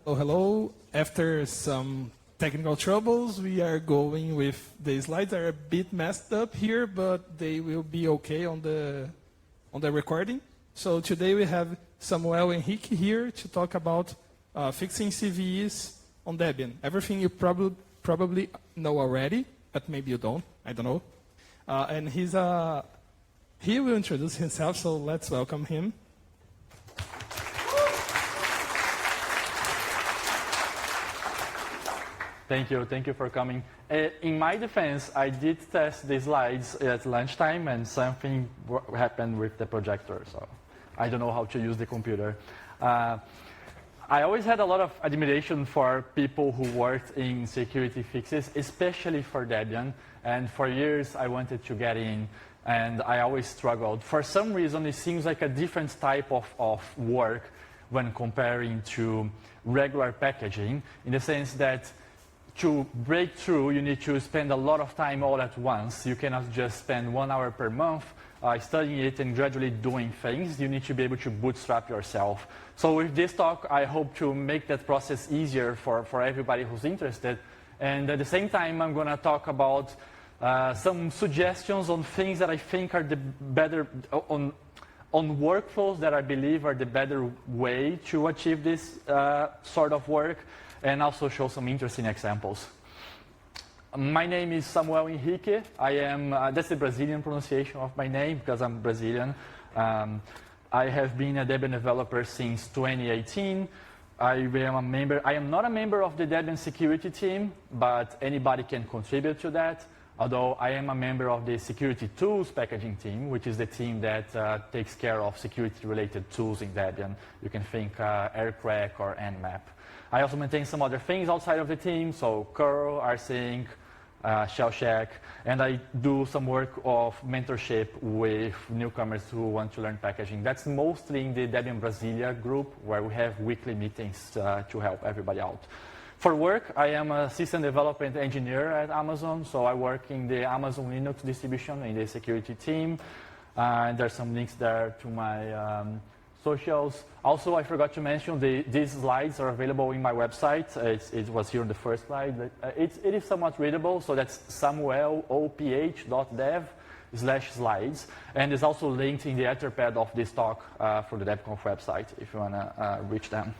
Oh, hello. After some technical troubles, we are going with the slides are a bit messed up here, but they will be okay on the recording. So today we have Samuel Henrique here to talk about fixing CVEs on Debian. Everything you probably know already, but maybe you don't. I don't know. And he will introduce himself, so let's welcome him. Thank you for coming. In my defense, I did test the slides at lunchtime and something happened with the projector, so I don't know how to use the computer. I always had a lot of admiration for people who worked in security fixes, especially for Debian, and for years I wanted to get in, and I always struggled. For some reason, it seems like a different type of work when comparing to regular packaging, in the sense that to break through, you need to spend a lot of time all at once. You cannot just spend 1 hour per month studying it and gradually doing things. You need to be able to bootstrap yourself. So with this talk, I hope to make that process easier for everybody who's interested. And at the same time, I'm going to talk about some suggestions on things that I think are the better, on workflows that I believe are the better way to achieve this sort of work, and also show some interesting examples. My name is Samuel Henrique. I am, that's the Brazilian pronunciation of my name because I'm Brazilian. I have been a Debian developer since 2018. I am not a member of the Debian security team, but anybody can contribute to that. Although I am a member of the security tools packaging team, which is the team that takes care of security-related tools in Debian. You can think Aircrack or Nmap. I also maintain some other things outside of the team, so curl, rsync, shellcheck, and I do some work of mentorship with newcomers who want to learn packaging. That's mostly in the Debian Brasilia group, where we have weekly meetings to help everybody out. For work, I am a system development engineer at Amazon, so I work in the Amazon Linux distribution in the security team. And there's some links there to my socials. Also, I forgot to mention these slides are available in my website. It was here on the first slide. It is somewhat readable, so that's samueloph.dev/slides. And it's also linked in the Etherpad of this talk for the DebConf website if you want to reach them.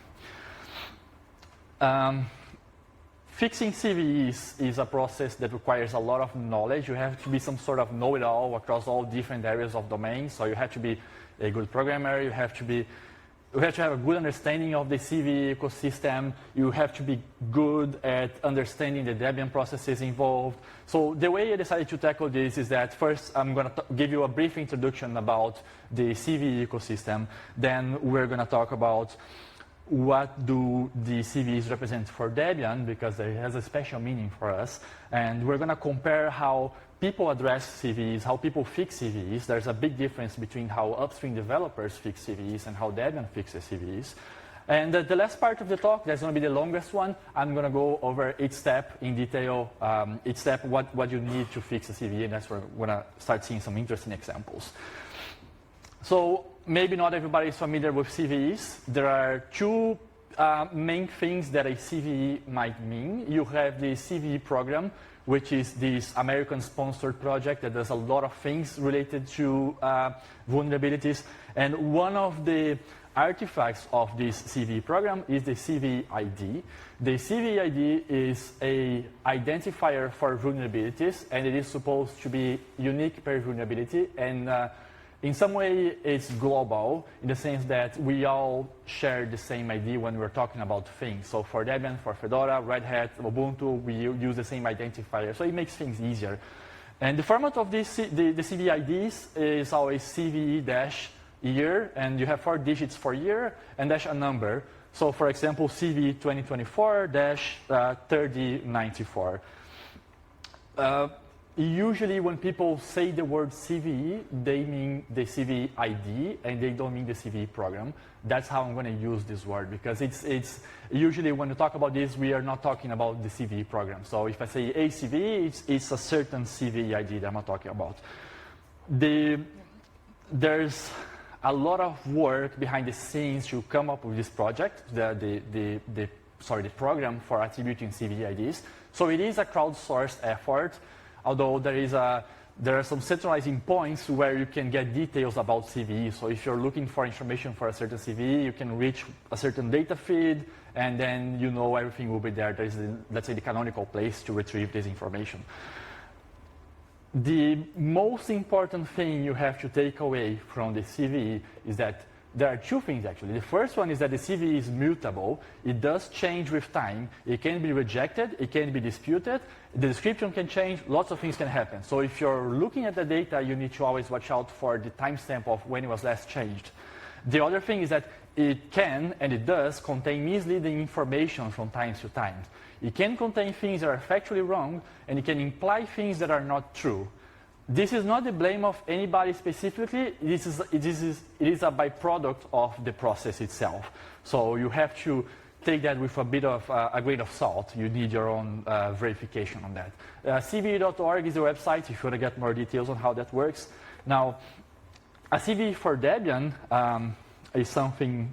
Fixing CVEs is a process that requires a lot of knowledge. You have to be some sort of know-it-all across all different areas of domains. So you have to be a good programmer. You have to have a good understanding of the CVE ecosystem. You have to be good at understanding the Debian processes involved. So the way I decided to tackle this is that first I'm going to give you a brief introduction about the CVE ecosystem. Then we're going to talk about what do the CVEs represent for Debian, because it has a special meaning for us. And we're going to compare how people address CVEs, how people fix CVEs. There's a big difference between how upstream developers fix CVEs and how Debian fixes CVEs. And the last part of the talk, that's going to be the longest one. I'm going to go over each step in detail, each step what you need to fix a CVE, and that's where we're going to start seeing some interesting examples. So maybe not everybody is familiar with CVEs. There are two main things that a CVE might mean. You have the CVE program, which is this American-sponsored project that does a lot of things related to vulnerabilities. And one of the artifacts of this CVE program is the CVE ID. The CVE ID is an identifier for vulnerabilities, and it is supposed to be unique per vulnerability. And in some way, it's global in the sense that we all share the same ID when we're talking about things. So for Debian, for Fedora, Red Hat, Ubuntu, we use the same identifier. So it makes things easier. And the format of this, the CVE IDs is always CVE-year, and you have 4 digits for year and dash a number. So for example, CVE 2024-3094. Usually when people say the word CVE, they mean the CVE ID and they don't mean the CVE program. That's how I'm going to use this word, because it's usually when we talk about this, we are not talking about the CVE program. So if I say a CVE, it's a certain CVE ID that I'm not talking about. There's a lot of work behind the scenes to come up with this project. The the program for attributing CVE IDs. So it is a crowdsourced effort, although there are some centralizing points where you can get details about CVE. So if you're looking for information for a certain CVE, you can reach a certain data feed, and then you know everything will be there. There is, let's say, the canonical place to retrieve this information. The most important thing you have to take away from the CVE is that there are two things, actually. The first one is that the CVE is mutable. It does change with time. It can be rejected. It can be disputed. The description can change. Lots of things can happen. So if you're looking at the data, you need to always watch out for the timestamp of when it was last changed. The other thing is that it can, and it does, contain misleading information from time to time. It can contain things that are factually wrong, and it can imply things that are not true. This is not the blame of anybody specifically. It is a byproduct of the process itself. So you have to take that with a bit of a grain of salt. You need your own verification on that. CVE.org is the website if you want to get more details on how that works. Now, a CVE for Debian is something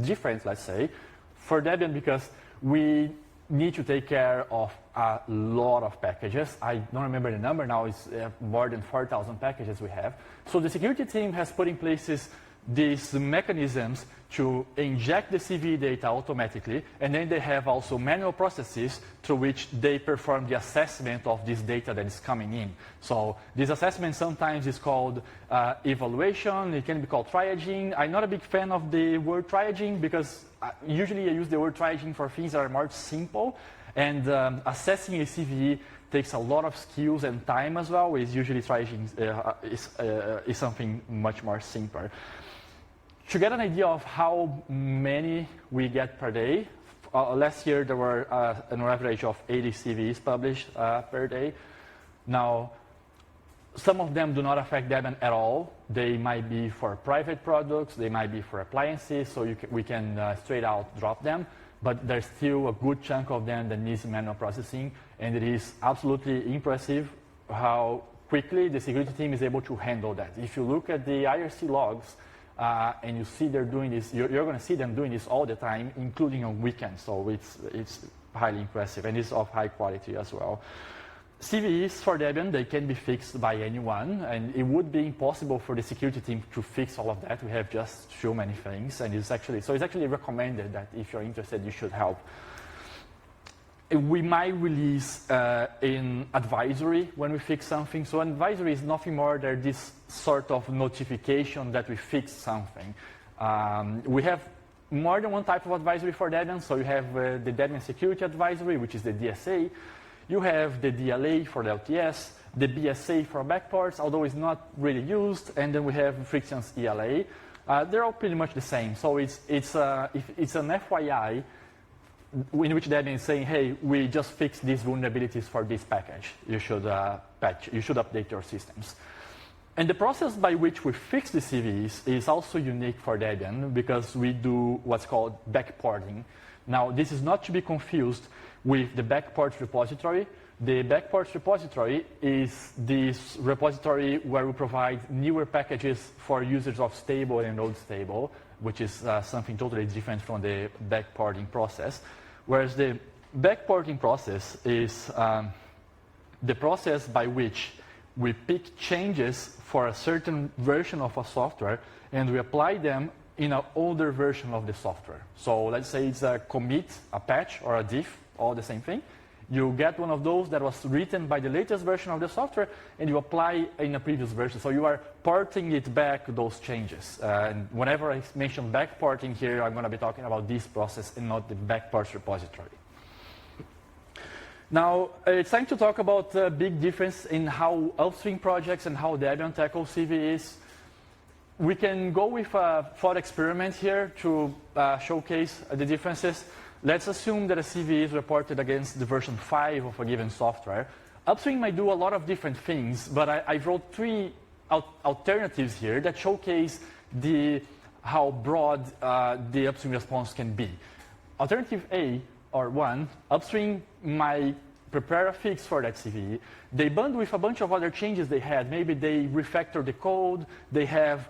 different, let's say. For Debian, because we need to take care of a lot of packages. I don't remember the number now. It's more than 4,000 packages we have. So the security team has put in place these mechanisms to inject the CVE data automatically, and then they have also manual processes through which they perform the assessment of this data that is coming in. So this assessment sometimes is called evaluation. It can be called triaging. I'm not a big fan of the word triaging because usually I use the word triaging for things that are more simple, and assessing a CVE takes a lot of skills and time as well. Whereas usually triaging is something much more simpler. To get an idea of how many we get per day, last year there were an average of 80 CVEs published per day. Now, some of them do not affect Debian at all. They might be for private products, they might be for appliances, so we can straight out drop them. But there's still a good chunk of them that needs manual processing, and it is absolutely impressive how quickly the security team is able to handle that. If you look at the IRC logs, and you see they're doing this, you're going to see them doing this all the time, including on weekends. So it's highly impressive, and it's of high quality as well. CVEs for Debian, they can be fixed by anyone, and it would be impossible for the security team to fix all of that. We have just too many things, and it's actually recommended that if you're interested, you should help. We might release an advisory when we fix something. So an advisory is nothing more than this sort of notification that we fixed something. We have more than one type of advisory for Debian. So you have the Debian Security Advisory, which is the DSA. You have the DLA for the LTS, the BSA for backports, although it's not really used, and then we have Friction's ELA. They're all pretty much the same. So it's an FYI in which Debian is saying, hey, we just fixed these vulnerabilities for this package. You should update your systems. And the process by which we fix the CVEs is also unique for Debian because we do what's called backporting. Now, this is not to be confused with the backport repository. The backport repository is this repository where we provide newer packages for users of stable and old stable, which is something totally different from the backporting process. Whereas the backporting process is the process by which we pick changes for a certain version of a software and we apply them in an older version of the software. So let's say it's a commit, a patch, or a diff, all the same thing. You get one of those that was written by the latest version of the software and you apply in a previous version. So you are porting it back, those changes. And whenever I mention backporting here, I'm going to be talking about this process and not the backport repository. Now, it's time to talk about the big difference in how upstream projects and how Debian tackles CVEs. We can go with a thought experiment here to showcase the differences. Let's assume that a CVE is reported against the version 5 of a given software. Upstream might do a lot of different things, but I wrote three alternatives here that showcase how broad the upstream response can be. Alternative A, or 1, upstream might prepare a fix for that CVE. They bundle with a bunch of other changes they had. Maybe they refactor the code, they have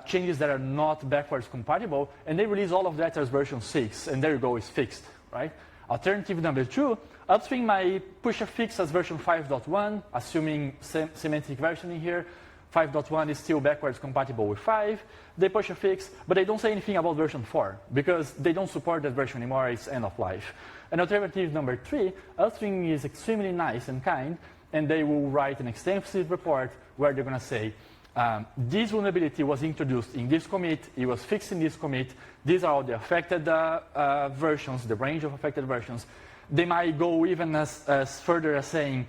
changes that are not backwards compatible, and they release all of that as version 6, and there you go, it's fixed. right? Alternative number 2, upstream might push a fix as version 5.1, assuming semantic versioning here. 5.1 is still backwards compatible with 5. They push a fix, but they don't say anything about version 4 because they don't support that version anymore. It's end of life. And alternative number 3, upstream is extremely nice and kind, and they will write an extensive report where they're going to say, this vulnerability was introduced in this commit, it was fixed in this commit, these are all the affected versions, the range of affected versions. They might go even as further as saying,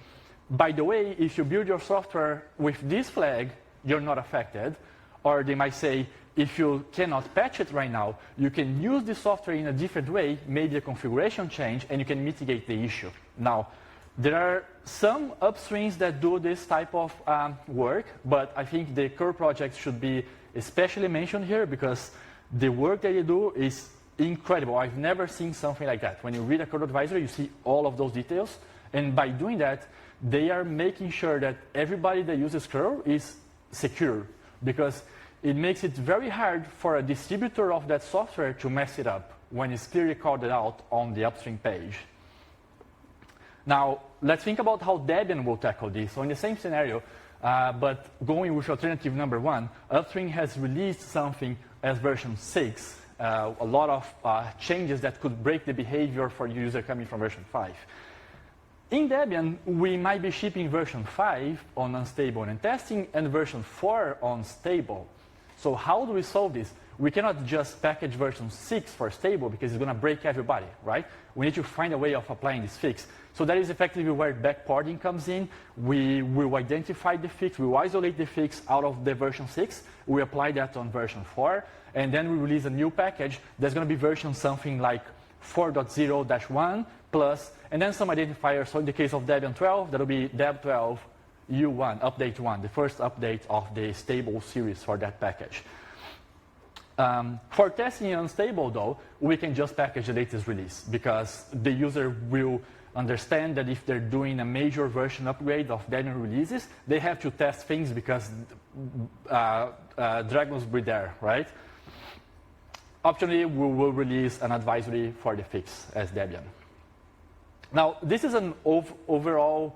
by the way, if you build your software with this flag, you're not affected. Or they might say, if you cannot patch it right now, you can use the software in a different way, maybe a configuration change, and you can mitigate the issue. Now, there are some upstreams that do this type of work, but I think the core project should be especially mentioned here because the work that they do is incredible. I've never seen something like that. When you read a code advisory, you see all of those details, and by doing that, they are making sure that everybody that uses curl is secure because it makes it very hard for a distributor of that software to mess it up when it's clearly called out on the upstream page. Now, let's think about how Debian will tackle this. So in the same scenario, but going with alternative number 1, upstream has released something as version 6, a lot of changes that could break the behavior for the user coming from version 5. In Debian, we might be shipping version 5 on unstable and testing and version 4 on stable. So how do we solve this? We cannot just package version 6 for stable because it's going to break everybody, right? We need to find a way of applying this fix. So that is effectively where backporting comes in. We will identify the fix, we will isolate the fix out of the version 6, we apply that on version 4, and then we release a new package that's going to be version something like 4.0-1 plus, and then some identifier. So in the case of Debian 12, that'll be deb12 u1, update 1, the first update of the stable series for that package. For testing unstable, though, we can just package the latest release because the user will understand that if they're doing a major version upgrade of Debian releases, they have to test things because dragons breed there, right? Optionally, we will release an advisory for the fix as Debian. Now, this is an overall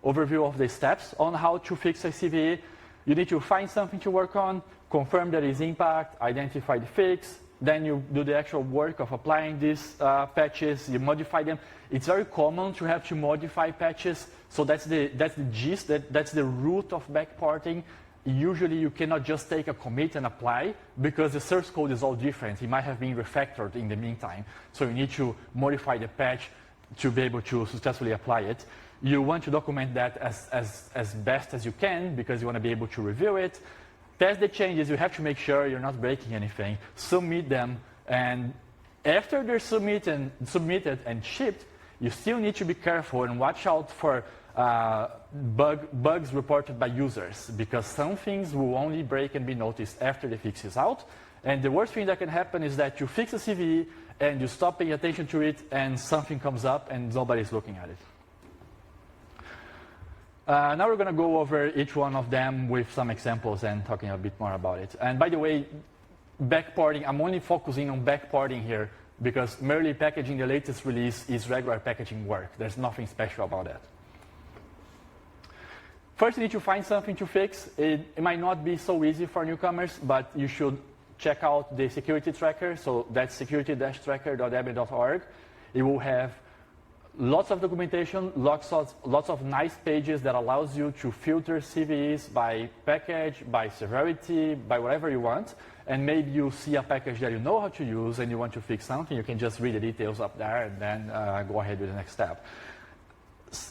overview of the steps on how to fix a CVE. You need to find something to work on, confirm there is impact, identify the fix, then you do the actual work of applying these patches, you modify them. It's very common to have to modify patches, so that's the gist, that's the root of backporting. Usually you cannot just take a commit and apply because the source code is all different. It might have been refactored in the meantime, so you need to modify the patch to be able to successfully apply it. You want to document that as best as you can because you want to be able to review it. Test the changes, you have to make sure you're not breaking anything. Submit them, and after they're submitted and shipped, you still need to be careful and watch out for bugs reported by users because some things will only break and be noticed after the fix is out. And the worst thing that can happen is that you fix a CVE and you stop paying attention to it and something comes up and nobody's looking at it. Now we're going to go over each one of them with some examples and talking a bit more about it. And by the way, backporting, I'm only focusing on backporting here because merely packaging the latest release is regular packaging work. There's nothing special about that. First, you need to find something to fix. It might not be so easy for newcomers, but you should check out the security tracker. So that's security-tracker.debian.org. It will have lots of documentation, lots of nice pages that allows you to filter CVEs by package, by severity, by whatever you want. And maybe you see a package that you know how to use and you want to fix something, you can just read the details up there and then go ahead with the next step.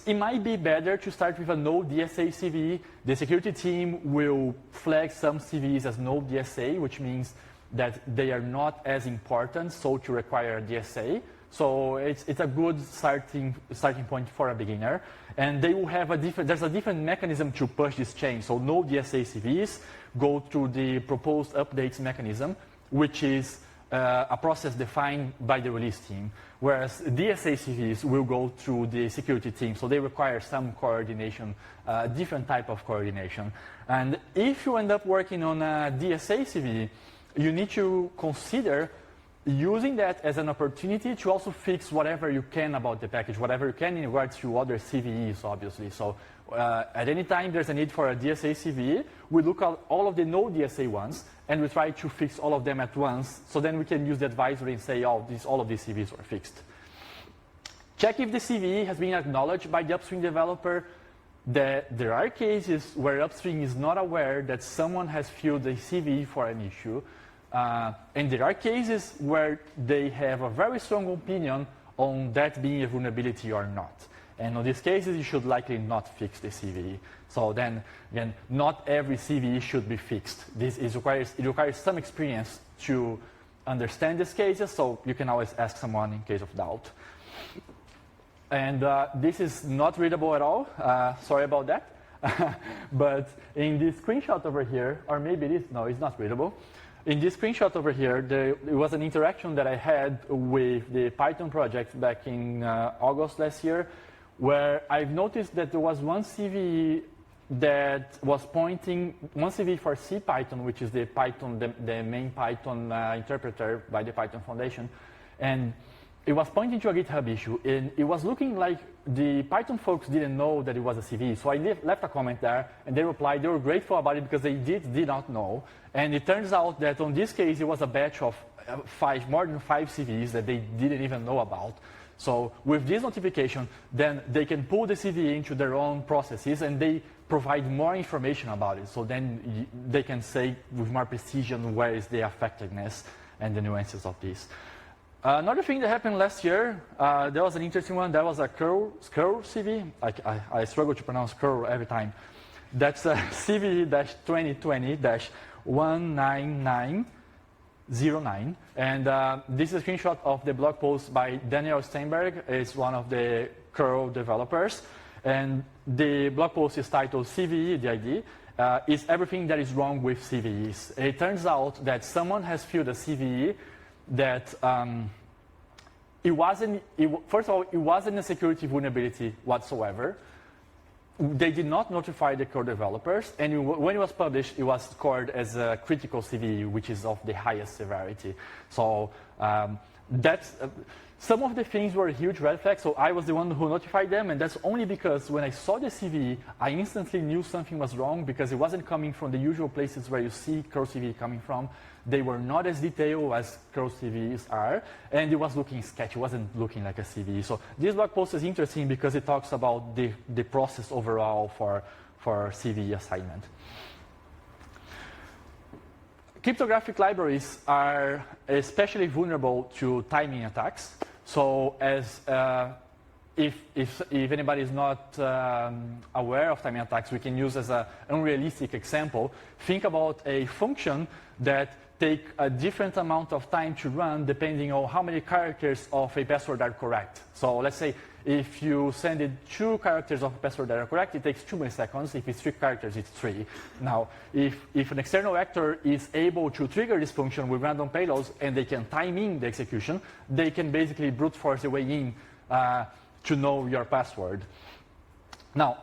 It might be better to start with a no DSA CVE. The security team will flag some CVEs as no DSA, which means that they are not as important, so to require a DSA. So it's a good starting point for a beginner. And they will have there's a different mechanism to push this change. So no DSA CVEs go through the proposed updates mechanism, which is a process defined by the release team. Whereas DSA CVEs will go through the security team. So they require some coordination, different type of coordination. And if you end up working on a DSA CVE, you need to consider using that as an opportunity to also fix whatever you can about the package, whatever you can in regards to other CVEs, obviously. So at any time there's a need for a DSA CVE, we look at all of the no DSA ones, and we try to fix all of them at once, so then we can use the advisory and say, oh, all of these CVEs were fixed. Check if the CVE has been acknowledged by the upstream developer. There are cases where upstream is not aware that someone has filled a CVE for an issue, and there are cases where they have a very strong opinion on that being a vulnerability or not. And in these cases, you should likely not fix the CVE. So then, again, not every CVE should be fixed. It requires some experience to understand these cases, so you can always ask someone in case of doubt. And this is not readable at all. Sorry about that. But in this screenshot over here, or maybe it is, no, it's not readable. In this screenshot over here, there was an interaction that I had with the Python project back in August last year, where I've noticed that there was one CVE that was pointing, one CVE for CPython, which is the main Python interpreter by the Python Foundation, and it was pointing to a GitHub issue, and it was looking like the Python folks didn't know that it was a CVE. So I left a comment there, and they replied they were grateful about it because they did not know. And it turns out that on this case, it was a batch of more than five CVEs that they didn't even know about. So with this notification, then they can pull the CVE into their own processes, and they provide more information about it. So then they can say with more precision where is the effectiveness and the nuances of this. Another thing that happened last year, there was an interesting one. That was a curl CVE. I struggle to pronounce curl every time. That's a CVE-2020-19909. And this is a screenshot of the blog post by Daniel Steinberg. It's one of the curl developers. And the blog post is titled CVE, the ID, is everything that is wrong with CVEs. It turns out that someone has filled a CVE that first of all, it wasn't a security vulnerability whatsoever. They did not notify the core developers, and when it was published, it was scored as a critical CVE, which is of the highest severity. So some of the things were huge red flags, so I was the one who notified them, and that's only because when I saw the CVE, I instantly knew something was wrong because it wasn't coming from the usual places where you see curl CVE coming from. They were not as detailed as curl CVEs are, and it was looking sketchy. It wasn't looking like a CVE. So this blog post is interesting because it talks about the process overall for CVE assignment. Cryptographic libraries are especially vulnerable to timing attacks. So if anybody is not aware of timing attacks, we can use as an unrealistic example. Think about a function that take a different amount of time to run depending on how many characters of a password are correct. So let's say if you send it 2 characters of a password that are correct, it takes 2 milliseconds. If it's 3 characters, it's 3. Now, if an external actor is able to trigger this function with random payloads and they can time in the execution, they can basically brute force a way in to know your password. Now,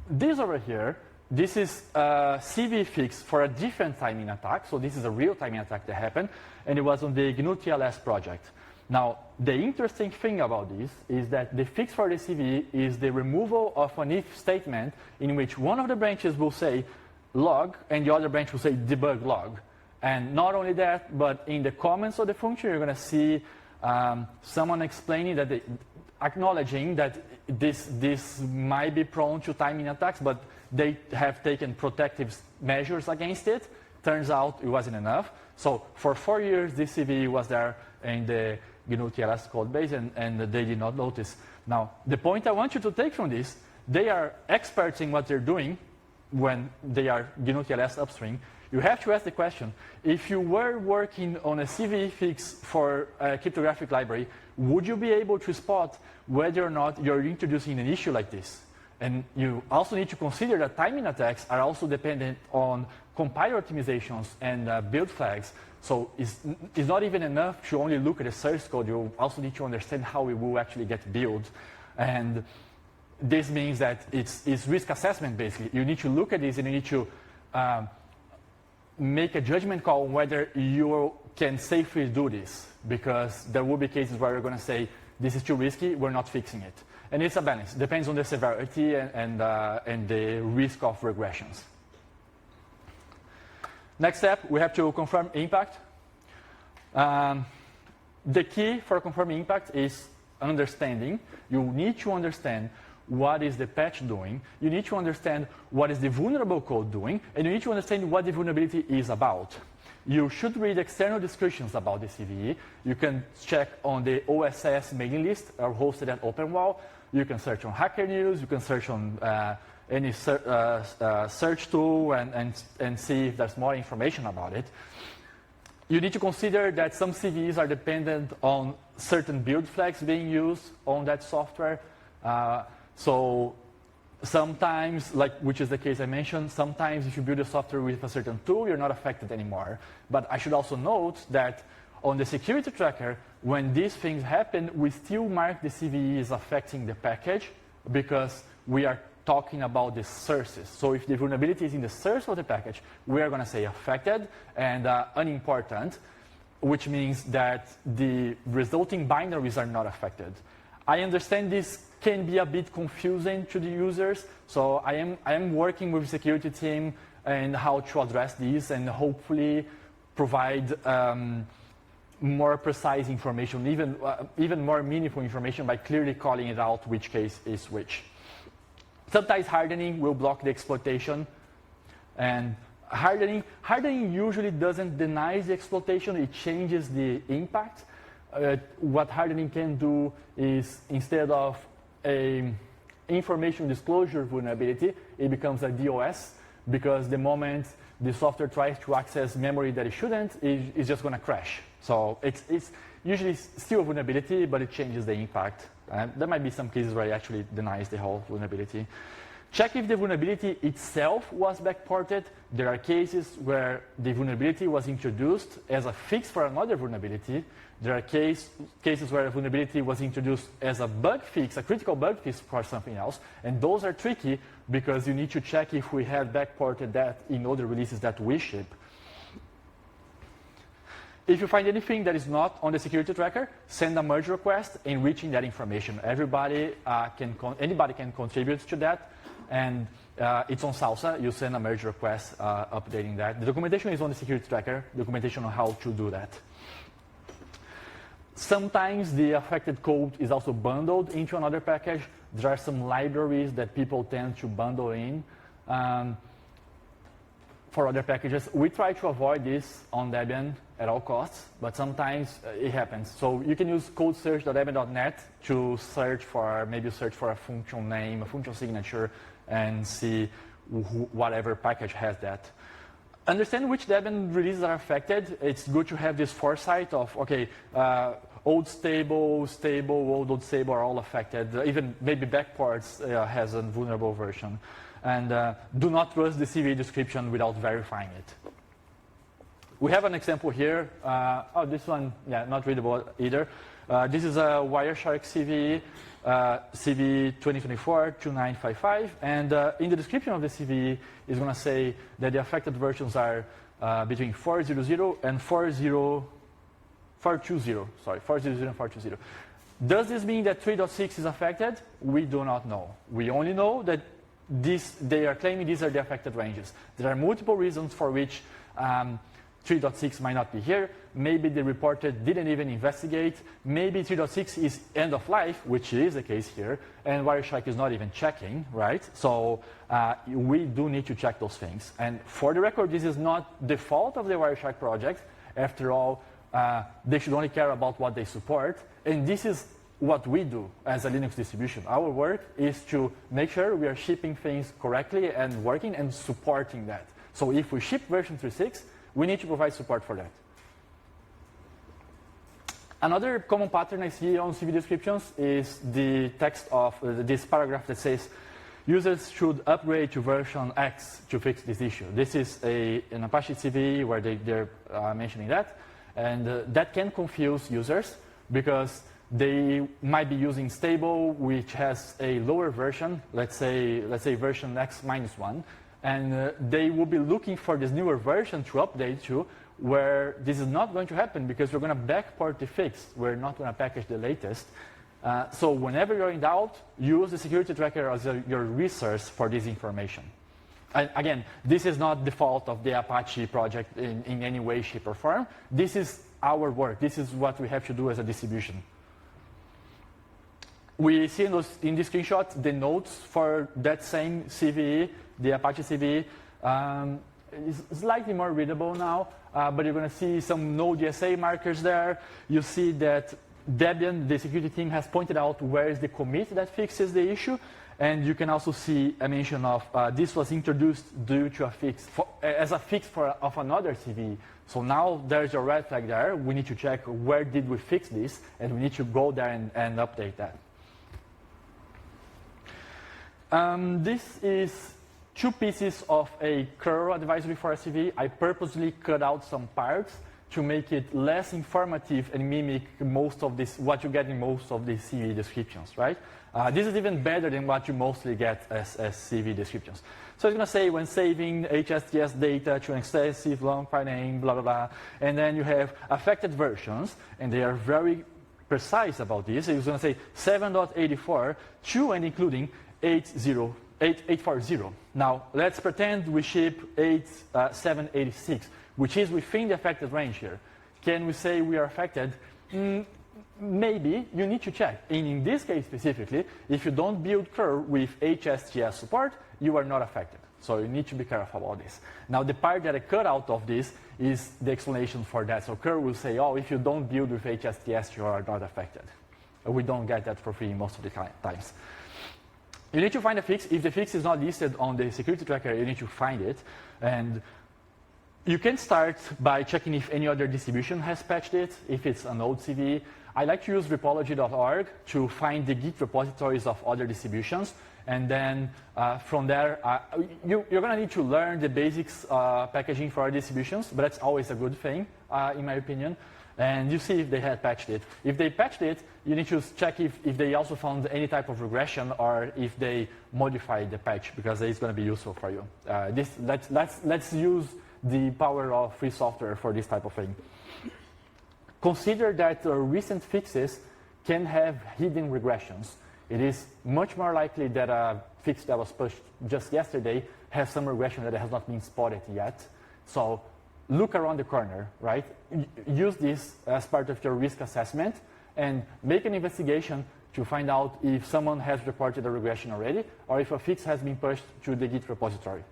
this over here, this is a CVE fix for a different timing attack. So this is a real timing attack that happened, and it was on the GNU TLS project. Now, the interesting thing about this is that the fix for the CVE is the removal of an if statement in which one of the branches will say log, and the other branch will say debug log. And not only that, but in the comments of the function, you're going to see someone explaining that acknowledging that this might be prone to timing attacks, but they have taken protective measures against it. Turns out it wasn't enough. So for 4 years, this CVE was there in the GNU TLS code base, and they did not notice. Now, the point I want you to take from this, they are experts in what they're doing when they are GNU TLS upstream. You have to ask the question, if you were working on a CVE fix for a cryptographic library, would you be able to spot whether or not you're introducing an issue like this? And you also need to consider that timing attacks are also dependent on compiler optimizations and build flags. So it's not even enough to only look at the source code. You also need to understand how it will actually get built. And this means that it's risk assessment, basically. You need to look at this and you need to make a judgment call whether you can safely do this, because there will be cases where you're going to say, this is too risky, we're not fixing it. And it's a balance. It depends on the severity and the risk of regressions. Next step, we have to confirm impact. The key for confirming impact is understanding. You need to understand what is the patch doing. You need to understand what is the vulnerable code doing. And you need to understand what the vulnerability is about. You should read external descriptions about the CVE. You can check on the OSS mailing list hosted at OpenWall. You can search on Hacker News. You can search on any search tool and see if there's more information about it. You need to consider that some CVEs are dependent on certain build flags being used on that software. So sometimes, which is the case I mentioned, sometimes if you build a software with a certain tool, you're not affected anymore. But I should also note that on the security tracker, when these things happen, we still mark the CVE as affecting the package because we are talking about the sources. So if the vulnerability is in the source of the package, we are going to say affected and unimportant, which means that the resulting binaries are not affected. I understand this can be a bit confusing to the users, so I am working with the security team and how to address these and hopefully provide more precise information, even more meaningful information by clearly calling it out which case is which. Sometimes hardening will block the exploitation, and hardening usually doesn't deny the exploitation, it changes the impact. What hardening can do is, instead of a information disclosure vulnerability, it becomes a DOS, because the moment the software tries to access memory that it shouldn't, it's just going to crash. So it's usually still a vulnerability, but it changes the impact. There might be some cases where it actually denies the whole vulnerability. Check if the vulnerability itself was backported. There are cases where the vulnerability was introduced as a fix for another vulnerability. There are cases where a vulnerability was introduced as a bug fix, a critical bug fix for something else. And those are tricky because you need to check if we had backported that in other releases that we ship. If you find anything that is not on the security tracker, send a merge request enriching that information. Anybody can contribute to that, and it's on Salsa. You send a merge request updating that. The documentation is on the security tracker, documentation on how to do that. Sometimes the affected code is also bundled into another package. There are some libraries that people tend to bundle in for other packages. We try to avoid this on Debian at all costs, but sometimes it happens. So you can use codesearch.debian.net to search for a function name, a function signature, and see whatever package has that. Understand which Debian releases are affected. It's good to have this foresight of, okay, old stable, old stable are all affected. Even maybe backports has a vulnerable version. And do not trust the CVE description without verifying it. We have an example here. This one, not readable either. This is a Wireshark CVE, CVE 2024-2955. And in the description of the CVE, it's going to say that the affected versions are between 4.0.0 and 4.0.420. Sorry, 4.0.0 and 4.2.0. Does this mean that 3.6 is affected? We do not know. We only know that they are claiming these are the affected ranges. There are multiple reasons for which 3.6 might not be here. Maybe the reporter didn't even investigate. Maybe 3.6 is end of life, which is the case here, and Wireshark is not even checking, right? So we do need to check those things. And for the record, this is not the fault of the Wireshark project. After all, they should only care about what they support. And this is what we do as a Linux distribution. Our work is to make sure we are shipping things correctly and working and supporting that. So if we ship version 3.6, we need to provide support for that. Another common pattern I see on CV descriptions is the text of this paragraph that says, users should upgrade to version X to fix this issue. This is an Apache CVE where they're mentioning that. And that can confuse users because they might be using stable, which has a lower version, let's say version X-1, and they will be looking for this newer version to update to, where this is not going to happen because we're going to backport the fix. We're not going to package the latest. So whenever you're in doubt, use the security tracker as your resource for this information. And again, this is not the fault of the Apache project in any way, shape, or form. This is our work. This is what we have to do as a distribution. We see in this screenshot the notes for that same CVE, the Apache CVE. It's slightly more readable now, but you're going to see some Node.jsa markers there. You see that Debian, the security team, has pointed out where is the commit that fixes the issue. And you can also see a mention of this was introduced due to a fix, as a fix of another CVE. So now there's a red flag there. We need to check where did we fix this, and we need to go there and update that. This is 2 pieces of a curl advisory for a CVE. I purposely cut out some parts to make it less informative and mimic most of this, what you get in most of the CVE descriptions, right? This is even better than what you mostly get as CVE descriptions. So it's going to say when saving HSTS data to an extensive long file name, blah, blah, blah. And then you have affected versions, and they are very precise about this. It's going to say 7.84 to and including 840. Now, let's pretend we ship 786, which is within the affected range here. Can we say we are affected? Maybe. You need to check. And in this case specifically, if you don't build curl with HSTS support, you are not affected. So you need to be careful about this. Now, the part that I cut out of this is the explanation for that. So curl will say, oh, if you don't build with HSTS, you are not affected. We don't get that for free most of the times. You need to find a fix. If the fix is not listed on the security tracker, you need to find it. And you can start by checking if any other distribution has patched it, if it's an old CVE. I like to use repology.org to find the Git repositories of other distributions. And then from there, you're going to need to learn the basics packaging for our distributions, but that's always a good thing, in my opinion. And you see if they had patched it. If they patched it, you need to check if they also found any type of regression or if they modified the patch, because it's going to be useful for you. Let's use the power of free software for this type of thing. Consider that recent fixes can have hidden regressions. It is much more likely that a fix that was pushed just yesterday has some regression that has not been spotted yet. So look around the corner, right? Use this as part of your risk assessment and make an investigation to find out if someone has reported a regression already or if a fix has been pushed to the Git repository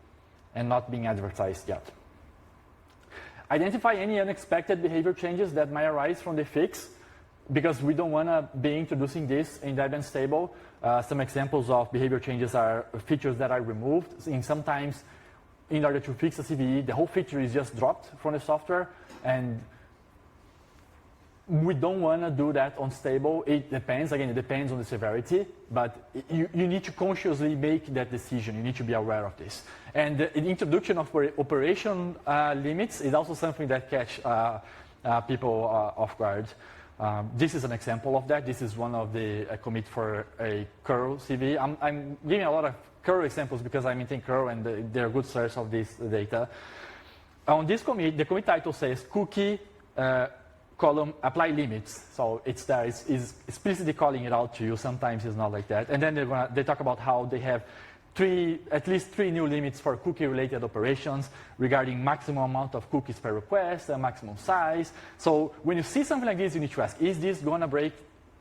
and not being advertised yet. Identify any unexpected behavior changes that might arise from the fix, because we don't want to be introducing this in Debian stable. Some examples of behavior changes are features that are removed. And sometimes, in order to fix a CVE, the whole feature is just dropped from the software, and we don't want to do that on stable. It depends. Again, it depends on the severity, but you need to consciously make that decision. You need to be aware of this. And the introduction of operation limits is also something that catch people off guard. This is an example of that. This is one of the commit for a curl CVE. I'm giving a lot of curl examples because I maintain curl and they're a good source of this data. On this commit, the commit title says cookie column apply limits. So it's there. It's explicitly calling it out to you. Sometimes it's not like that. And then they talk about how they have at least three new limits for cookie-related operations regarding maximum amount of cookies per request and maximum size. So when you see something like this, you need to ask, is this going to break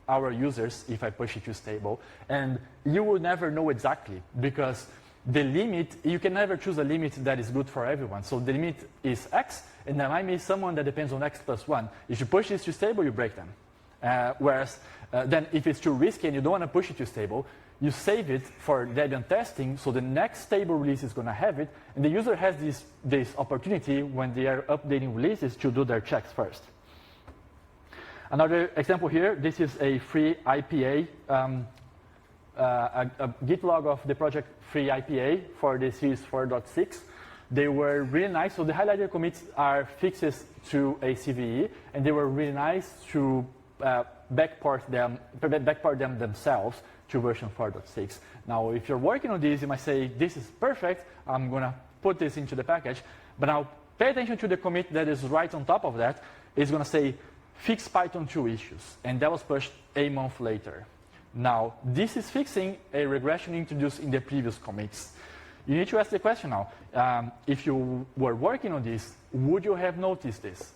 our users if I push it to stable? And you will never know exactly, because the limit, you can never choose a limit that is good for everyone. So the limit is X, and there might be someone that depends on X plus 1. If you push this to stable, you break them. Whereas then if it's too risky and you don't want to push it to stable, you save it for Debian testing, so the next stable release is going to have it, and the user has this opportunity when they are updating releases to do their checks first. Another example here, this is a free IPA, a Git log of the project free IPA for the series 4.6. They were really nice. So the highlighted commits are fixes to a CVE, and they were really nice to backport them themselves to version 4.6. Now, if you're working on this, you might say, this is perfect, I'm going to put this into the package. But now, pay attention to the commit that is right on top of that. It's going to say, fix Python 2 issues. And that was pushed a month later. Now, this is fixing a regression introduced in the previous commits. You need to ask the question now, if you were working on this, would you have noticed this?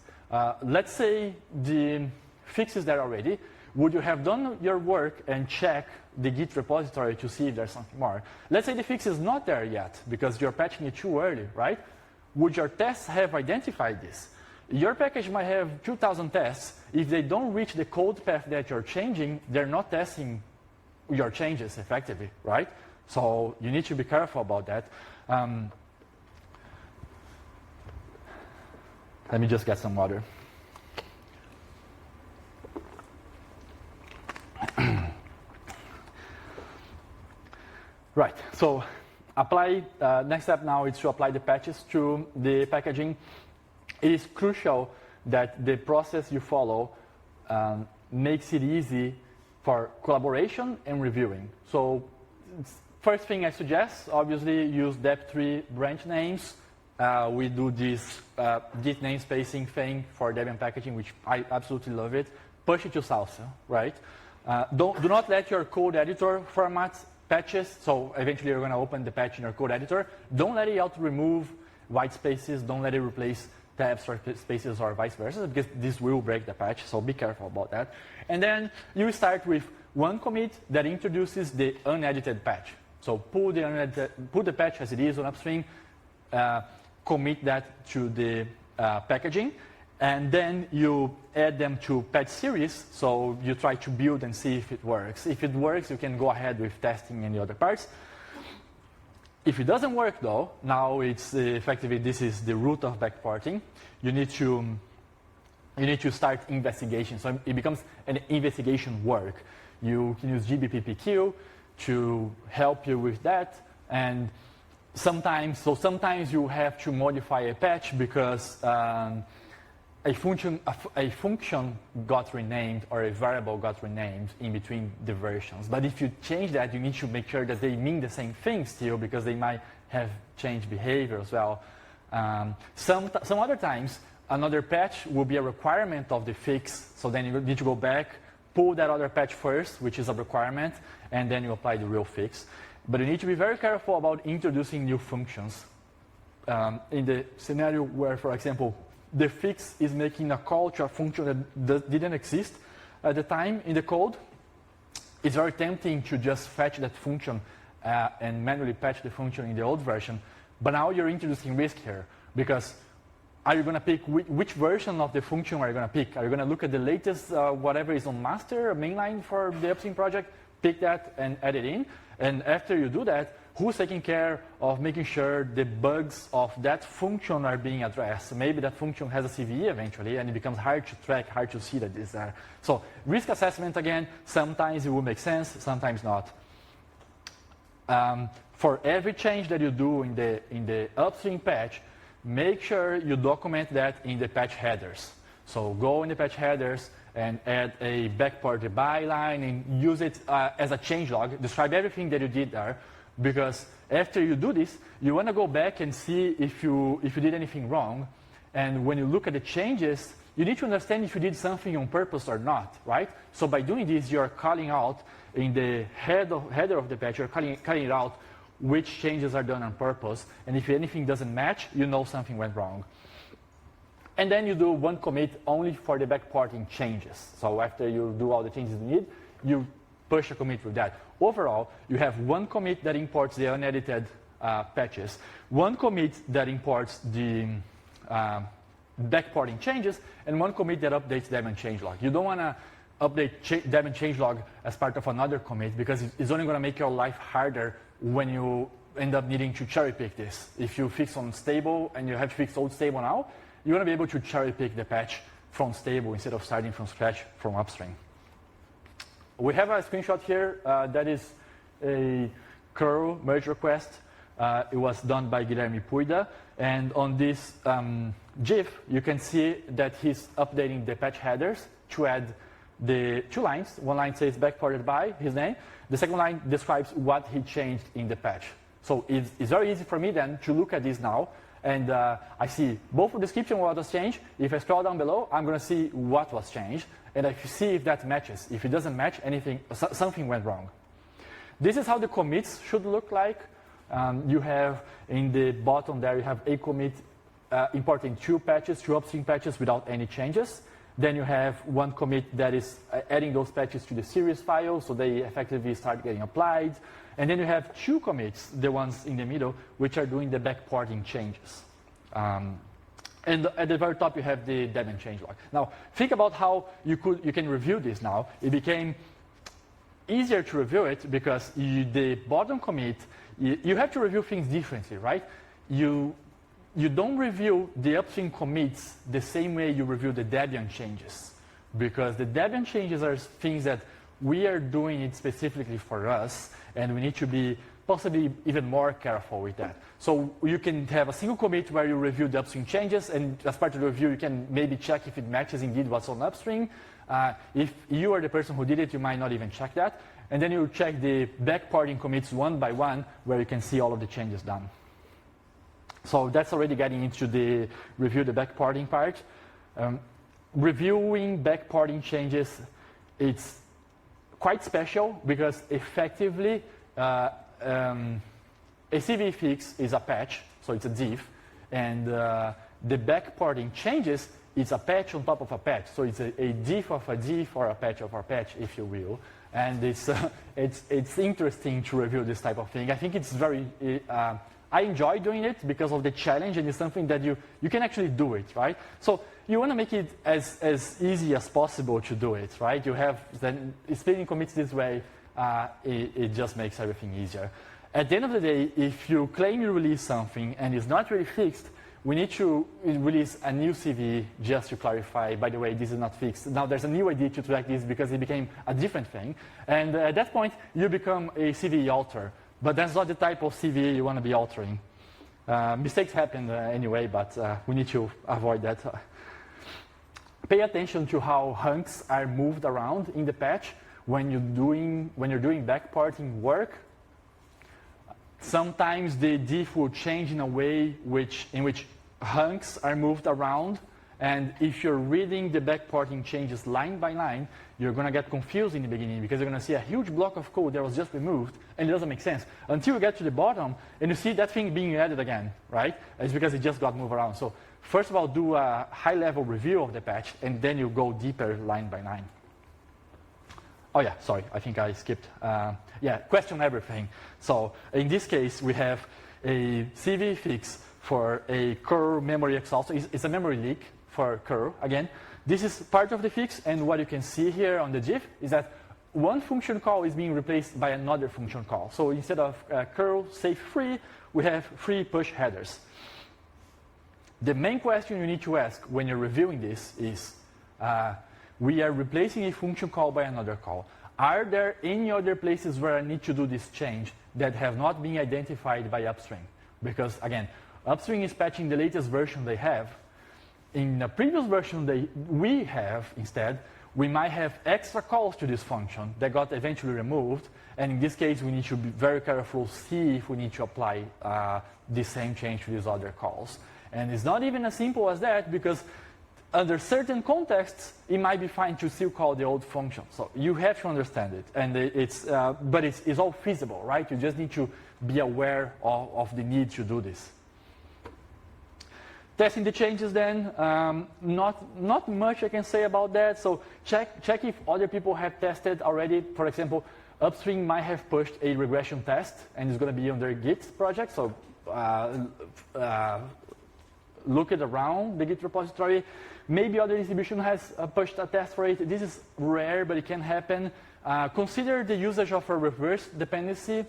Let's say the fix is there already. Would you have done your work and check the Git repository to see if there's something more? Let's say the fix is not there yet because you're patching it too early, right? Would your tests have identified this? Your package might have 2,000 tests. If they don't reach the code path that you're changing, they're not testing your changes effectively, right? So you need to be careful about that. Let me just get some water. Right, so apply, next step now is to apply the patches to the packaging. It is crucial that the process you follow makes it easy for collaboration and reviewing. So first thing I suggest, obviously use deb3 branch names. We do this Git namespacing thing for Debian packaging, which I absolutely love it. Push it to salsa, right? Do not let your code editor format patches, so eventually you're going to open the patch in your code editor. Don't let it auto-remove white spaces. Don't let it replace tabs or spaces or vice versa, because this will break the patch, so be careful about that. And then you start with one commit that introduces the unedited patch. So pull the patch as it is on upstream, commit that to the packaging, and then you add them to patch series, so you try to build and see if it works. If it works, you can go ahead with testing any other parts. If it doesn't work, though, now it's effectively this is the root of backporting. You need to start investigation. So it becomes an investigation work. You can use gbppq to help you with that, and sometimes you have to modify a patch because a function got renamed or a variable got renamed in between the versions. But if you change that, you need to make sure that they mean the same thing still, because they might have changed behavior as well. Some other times, another patch will be a requirement of the fix, so then you need to go back, pull that other patch first, which is a requirement, and then you apply the real fix. But you need to be very careful about introducing new functions. In the scenario where, for example, the fix is making a call to a function that didn't exist at the time in the code, it's very tempting to just fetch that function and manually patch the function in the old version. But now you're introducing risk here, because are you going to pick which version of the function are you going to pick? Are you going to look at the latest whatever is on master, mainline for the upstream project, pick that and add it in? And after you do that, who's taking care of making sure the bugs of that function are being addressed? Maybe that function has a CVE eventually, and it becomes hard to track, hard to see that it's there. So risk assessment, again, sometimes it will make sense, sometimes not. For every change that you do in the upstream patch, make sure you document that in the patch headers. So go in the patch headers and add a backport byline and use it as a changelog. Describe everything that you did there, because after you do this, you want to go back and see if you did anything wrong. And when you look at the changes, you need to understand if you did something on purpose or not, right? So by doing this, you're calling out in the header of the patch, you're calling it out which changes are done on purpose. And if anything doesn't match, you know something went wrong. And then you do one commit only for the backporting changes. So after you do all the changes you need, you push a commit with that. Overall, you have one commit that imports the unedited patches, one commit that imports the backporting changes, and one commit that updates Debian changelog. You don't want to update Debian changelog as part of another commit, because it's only going to make your life harder when you end up needing to cherry pick this. If you fix on stable and you have to fix old stable now, you want to be able to cherry pick the patch from stable instead of starting from scratch from upstream. We have a screenshot here that is a curl merge request. It was done by Guilherme Puida. And on this GIF, you can see that he's updating the patch headers to add the 2 lines. One line says backported by his name. The second line describes what he changed in the patch. So it's very easy for me then to look at this now, and I see both the description of what was changed. If I scroll down below, I'm going to see what was changed, and I see if that matches. If it doesn't match, something went wrong. This is how the commits should look like. You have in the bottom there, you have a commit importing 2 patches, 2 upstream patches without any changes. Then you have 1 commit that is adding those patches to the series file, so they effectively start getting applied. And then you have 2 commits, the ones in the middle, which are doing the backporting changes. And at the very top, you have the Debian changelog. Now, think about how you can review this now. It became easier to review it because the bottom commit, you have to review things differently, right? You don't review the upstream commits the same way you review the Debian changes, because the Debian changes are things that we are doing it specifically for us, and we need to be possibly even more careful with that. So you can have a single commit where you review the upstream changes, and as part of the review, you can maybe check if it matches indeed what's on upstream. If you are the person who did it, you might not even check that. And then you check the backporting commits one by one, where you can see all of the changes done. So that's already getting into the review the backporting part. Reviewing backporting changes, it's quite special because effectively a CVE fix is a patch, so it's a diff, and the backporting changes is a patch on top of a patch, so it's a diff of a diff or a patch of a patch, if you will. And it's interesting to review this type of thing. I think it's very I enjoy doing it because of the challenge, and it's something that you can actually do it, right? So you want to make it as easy as possible to do it, right? You have then splitting commits this way, it just makes everything easier. At the end of the day, if you claim you release something and it's not really fixed, we need to release a new CVE just to clarify, by the way, this is not fixed. Now there's a new ID to track this because it became a different thing. And at that point, you become a CVE alter. But that's not the type of CVE you want to be altering. Mistakes happen anyway, but we need to avoid that. Pay attention to how hunks are moved around in the patch when you're doing backporting work. Sometimes the diff will change in a way in which hunks are moved around, and if you're reading the backporting changes line by line, you're going to get confused in the beginning because you're going to see a huge block of code that was just removed, and it doesn't make sense until you get to the bottom and you see that thing being added again, right? It's because it just got moved around. So first of all, do a high-level review of the patch, and then you go deeper line by line. Oh yeah, sorry, I think I skipped. Question everything. So in this case, we have a CVE fix for a curl memory exhaust. It's a memory leak for curl. Again, this is part of the fix, and what you can see here on the diff is that one function call is being replaced by another function call. So instead of curl save free, we have free push headers. The main question you need to ask when you're reviewing this is, we are replacing a function call by another call. Are there any other places where I need to do this change that have not been identified by upstream? Because again, upstream is patching the latest version they have. In the previous version we have instead, we might have extra calls to this function that got eventually removed. And in this case, we need to be very careful, see if we need to apply the same change to these other calls. And it's not even as simple as that, because under certain contexts, it might be fine to still call the old function. So you have to understand it, and but it's all feasible, right? You just need to be aware of the need to do this. Testing the changes then, not much I can say about that. So check if other people have tested already. For example, upstream might have pushed a regression test, and it's going to be on their Git project. So look it around the Git repository. Maybe other distribution has pushed a test for it. This is rare, but it can happen. Consider the usage of a reverse dependency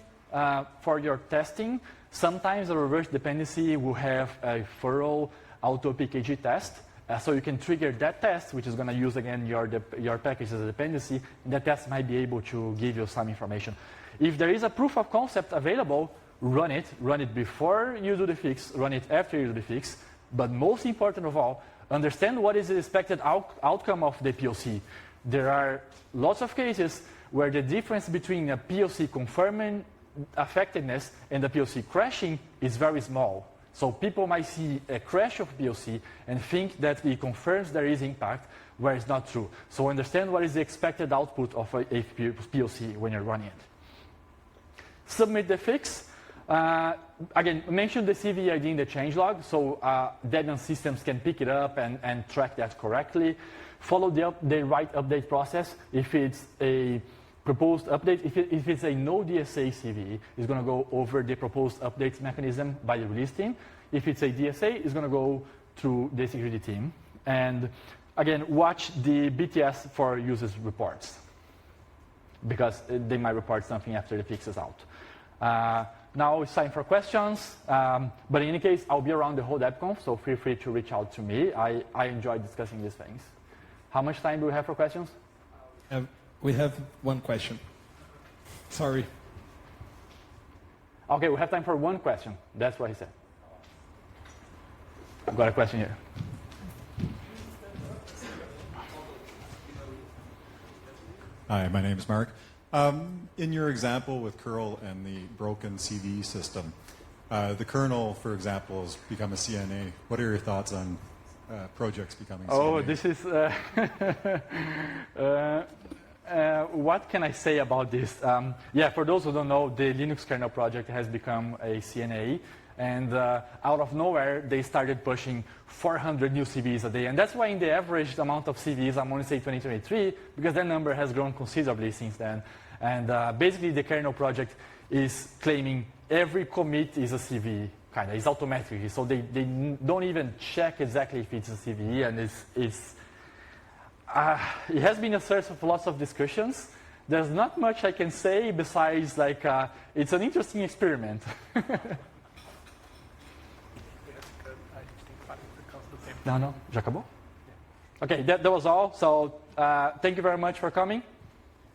for your testing. Sometimes a reverse dependency will have a thorough auto-PKG test. So you can trigger that test, which is going to use, again, your package as a dependency. And that test might be able to give you some information. If there is a proof of concept available, run it. Run it before you do the fix. Run it after you do the fix. But most important of all, understand what is the expected outcome of the POC. There are lots of cases where the difference between a POC confirming affectedness and the POC crashing is very small. So people might see a crash of POC and think that it confirms there is impact, where it's not true. So understand what is the expected output of a POC when you're running it. Submit the fix. Again, mention the CVE ID in the changelog, so Debian systems can pick it up and track that correctly. Follow the right update process. If it's a proposed update, if it's a no DSA CVE, it's going to go over the proposed updates mechanism by the release team. If it's a DSA, it's going to go through the security team. And again, watch the BTS for users reports, because they might report something after the fix is out. Now it's time for questions, but in any case, I'll be around the whole DebConf, so feel free to reach out to me. I enjoy discussing these things. How much time do we have for questions? We have one question. Sorry. Okay, we have time for one question. That's what he said. I've got a question here. Hi, my name is Mark. In your example with curl and the broken CVE system, the kernel, for example, has become a CNA. What are your thoughts on projects becoming CNA? Oh, this is... what can I say about this? Yeah, for those who don't know, the Linux kernel project has become a CNA. And out of nowhere, they started pushing 400 new CVEs a day. And that's why in the average amount of CVEs, I'm only saying 2023, because that number has grown considerably since then. And basically, the kernel project is claiming every commit is a CVE, kind of. It's automatically. So they don't even check exactly if it's a CVE. And it has been a source of lots of discussions. There's not much I can say besides, like, it's an interesting experiment. No, já acabou? Okay, that was all. So thank you very much for coming.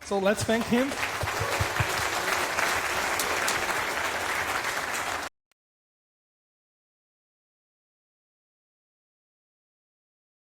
So let's thank him.